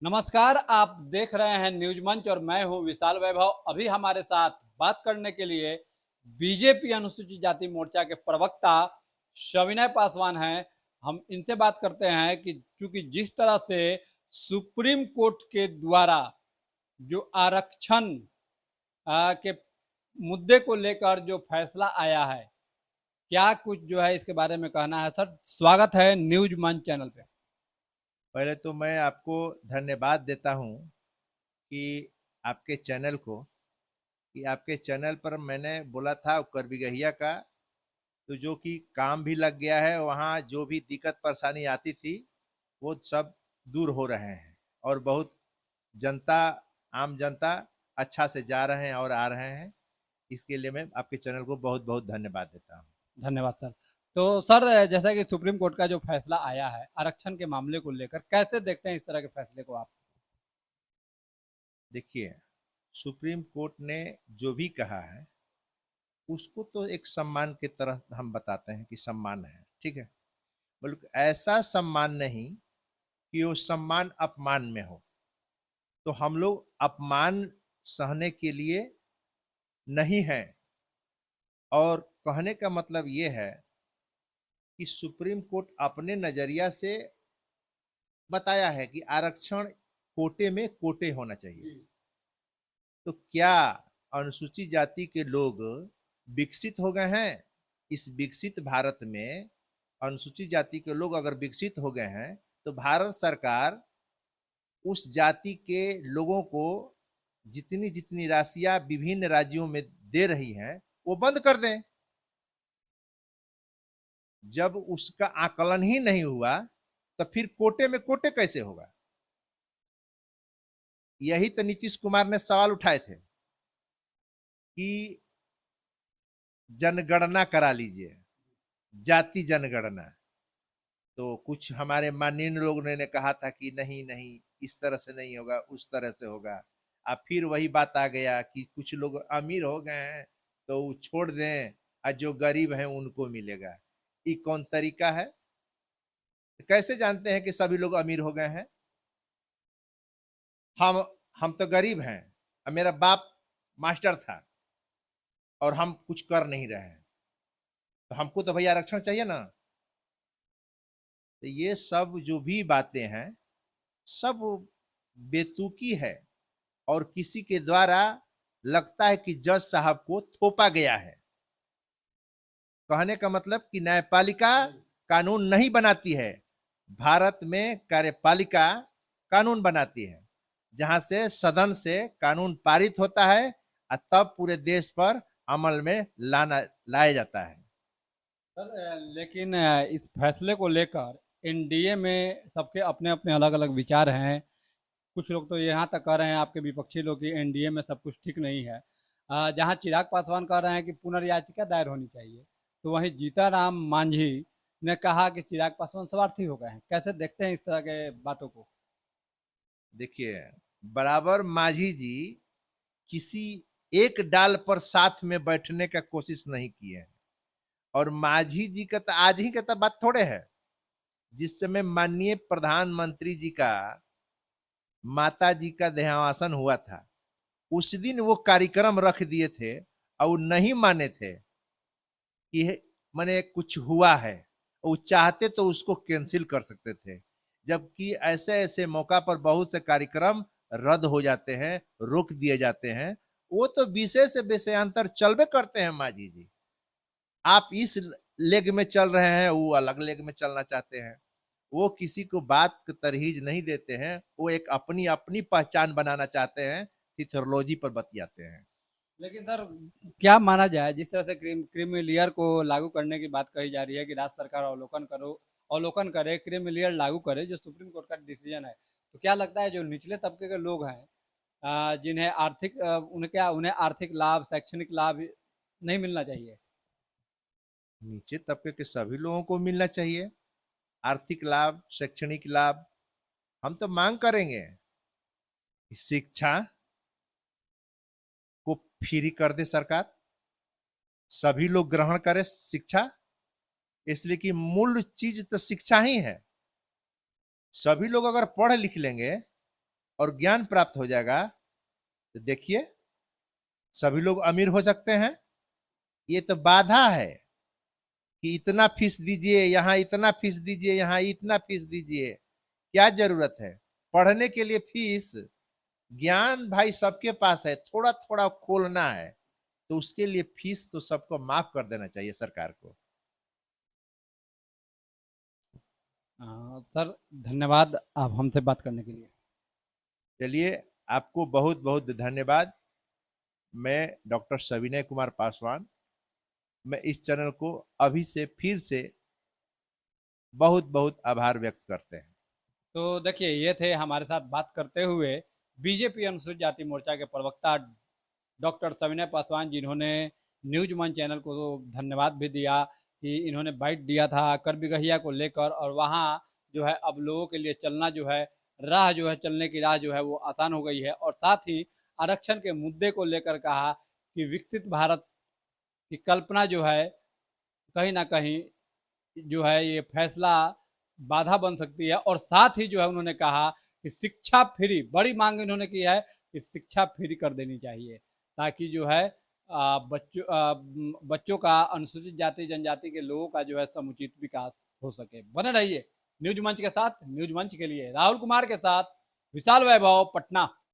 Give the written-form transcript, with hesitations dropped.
नमस्कार, आप देख रहे हैं न्यूज मंच और मैं हूं विशाल वैभव। अभी हमारे साथ बात करने के लिए बीजेपी अनुसूचित जाति मोर्चा के प्रवक्ता सविनय पासवान हैं। हम इनसे बात करते हैं कि चूंकि जिस तरह से सुप्रीम कोर्ट के द्वारा जो आरक्षण के मुद्दे को लेकर जो फैसला आया है, क्या कुछ जो है इसके बारे में कहना है? सर, स्वागत है न्यूज मंच चैनल पे। पहले तो मैं आपको धन्यवाद देता हूं कि आपके चैनल को कि आपके चैनल पर मैंने बोला था कर बिगहिया का, तो जो कि काम भी लग गया है। वहाँ जो भी दिक्कत परेशानी आती थी वो सब दूर हो रहे हैं और बहुत जनता, आम जनता अच्छा से जा रहे हैं और आ रहे हैं। इसके लिए मैं आपके चैनल को बहुत बहुत धन्यवाद देता हूँ। धन्यवाद सर। तो सर, जैसा कि सुप्रीम कोर्ट का जो फैसला आया है आरक्षण के मामले को लेकर, कैसे देखते हैं इस तरह के फैसले को आप? देखिए, सुप्रीम कोर्ट ने जो भी कहा है उसको तो एक सम्मान की तरह हम बताते हैं कि सम्मान है, ठीक है। बल्कि ऐसा सम्मान नहीं कि वो सम्मान अपमान में हो। तो हम लोग अपमान सहने के लिए नहीं हैं। और कहने का मतलब ये है कि सुप्रीम कोर्ट अपने नजरिया से बताया है कि आरक्षण कोटे में कोटे होना चाहिए। तो क्या अनुसूचित जाति के लोग विकसित हो गए हैं? इस विकसित भारत में अनुसूचित जाति के लोग अगर विकसित हो गए हैं तो भारत सरकार उस जाति के लोगों को जितनी जितनी राशियां विभिन्न राज्यों में दे रही हैं वो बंद कर दें। जब उसका आकलन ही नहीं हुआ तो फिर कोटे में कोटे कैसे होगा? यही तो नीतीश कुमार ने सवाल उठाए थे कि जनगणना करा लीजिए, जाति जनगणना। तो कुछ हमारे माननीय लोगों ने कहा था कि नहीं नहीं, इस तरह से नहीं होगा, उस तरह से होगा। अब फिर वही बात आ गया कि कुछ लोग अमीर हो गए हैं तो वो छोड़ दें और जो गरीब हैं उनको मिलेगा। ये कौन तरीका है? कैसे जानते हैं कि सभी लोग अमीर हो गए हैं? हम हम तो गरीब हैं, अब मेरा बाप मास्टर था और हम कुछ कर नहीं रहे हैं, तो हमको तो भैया आरक्षण चाहिए ना। तो ये सब जो भी बातें हैं सब बेतुकी है और किसी के द्वारा लगता है कि जज साहब को थोपा गया है। कहने का मतलब कि न्यायपालिका कानून नहीं बनाती है, भारत में कार्यपालिका कानून बनाती है, जहां से सदन से कानून पारित होता है और तब पूरे देश पर अमल में लाया जाता है। सर, लेकिन इस फैसले को लेकर एनडीए में सबके अपने अपने अलग अलग विचार हैं। कुछ लोग तो यहाँ तक कह रहे हैं, आपके विपक्षी लोग, कि एनडीए में सब कुछ ठीक नहीं है। जहाँ चिराग पासवान कह रहे हैं कि पुनर्याचिका दायर होनी चाहिए, तो वहीं जीताराम मांझी ने कहा कि चिराग पासवान स्वार्थी हो गए हैं। कैसे देखते हैं इस तरह के बातों को? देखिए, बराबर माझी जी किसी एक डाल पर साथ में बैठने का कोशिश नहीं किए हैं। और माझी जी का तो आज ही का तो बात थोड़े है। जिस समय माननीय प्रधानमंत्री जी का माता जी का देहावसान हुआ था, उस दिन वो कार्यक्रम रख दिए थे और वो नहीं माने थे कि मैंने कुछ हुआ है। वो चाहते तो उसको कैंसिल कर सकते थे, जबकि ऐसे ऐसे मौका पर बहुत से कार्यक्रम रद्द हो जाते हैं, रोक दिए जाते हैं। वो तो विषय से विषयांतर चलबे करते हैं माझी जी। आप इस लेग में चल रहे हैं, वो अलग लेग में चलना चाहते हैं। वो किसी को बात तरहीज नहीं देते हैं, वो एक अपनी अपनी पहचान बनाना चाहते हैं, थियोलॉजी पर बतियाते हैं। लेकिन सर, क्या माना जाए, जिस तरह से क्रीमी लेयर को लागू करने की बात कही जा रही है कि राज्य सरकार अवलोकन करे, क्रीमी लेयर लागू करे, जो सुप्रीम कोर्ट का डिसीजन है, तो क्या लगता है जो निचले तबके के लोग हैं, जिन्हें उन्हें आर्थिक लाभ, शैक्षणिक लाभ नहीं मिलना चाहिए? नीचे तबके के सभी लोगों को मिलना चाहिए आर्थिक लाभ, शैक्षणिक लाभ। हम तो मांग करेंगे कि शिक्षा को फ्री कर दे सरकार, सभी लोग ग्रहण करें शिक्षा। इसलिए कि मूल चीज तो शिक्षा ही है। सभी लोग अगर पढ़ लिख लेंगे और ज्ञान प्राप्त हो जाएगा, तो देखिए सभी लोग अमीर हो सकते हैं। ये तो बाधा है कि इतना फीस दीजिए, यहाँ इतना फीस दीजिए, यहाँ इतना फीस दीजिए। क्या जरूरत है पढ़ने के लिए फीस? ज्ञान भाई सबके पास है, थोड़ा थोड़ा खोलना है, तो उसके लिए फीस तो सबको माफ कर देना चाहिए सरकार को। सर धन्यवाद आप हमसे बात करने के लिए। चलिए, आपको बहुत बहुत धन्यवाद। मैं डॉक्टर सविनय कुमार पासवान, मैं इस चैनल को अभी से फिर से बहुत बहुत आभार व्यक्त करते हैं। तो देखिए ये थे हमारे साथ बात करते हुए बीजेपी अनुसूचित जाति मोर्चा के प्रवक्ता डॉक्टर सविनय पासवान, जिन्होंने न्यूज मन चैनल को धन्यवाद भी दिया कि इन्होंने बाइट दिया था कर बिगहिया को लेकर, और वहाँ जो है अब लोगों के लिए चलना जो है राह जो है चलने की राह जो है वो आसान हो गई है। और साथ ही आरक्षण के मुद्दे को लेकर कहा कि विकसित भारत की कल्पना जो है कहीं ना कहीं जो है ये फैसला बाधा बन सकती है। और साथ ही जो है उन्होंने कहा कि शिक्षा फ्री, बड़ी मांग इन्होंने की है कि शिक्षा फ्री कर देनी चाहिए, ताकि जो है बच्चों का, अनुसूचित जाति जनजाति के लोगों का जो है समुचित विकास हो सके। बने रहिए न्यूज मंच के साथ। न्यूज मंच के लिए राहुल कुमार के साथ विशाल वैभव, पटना।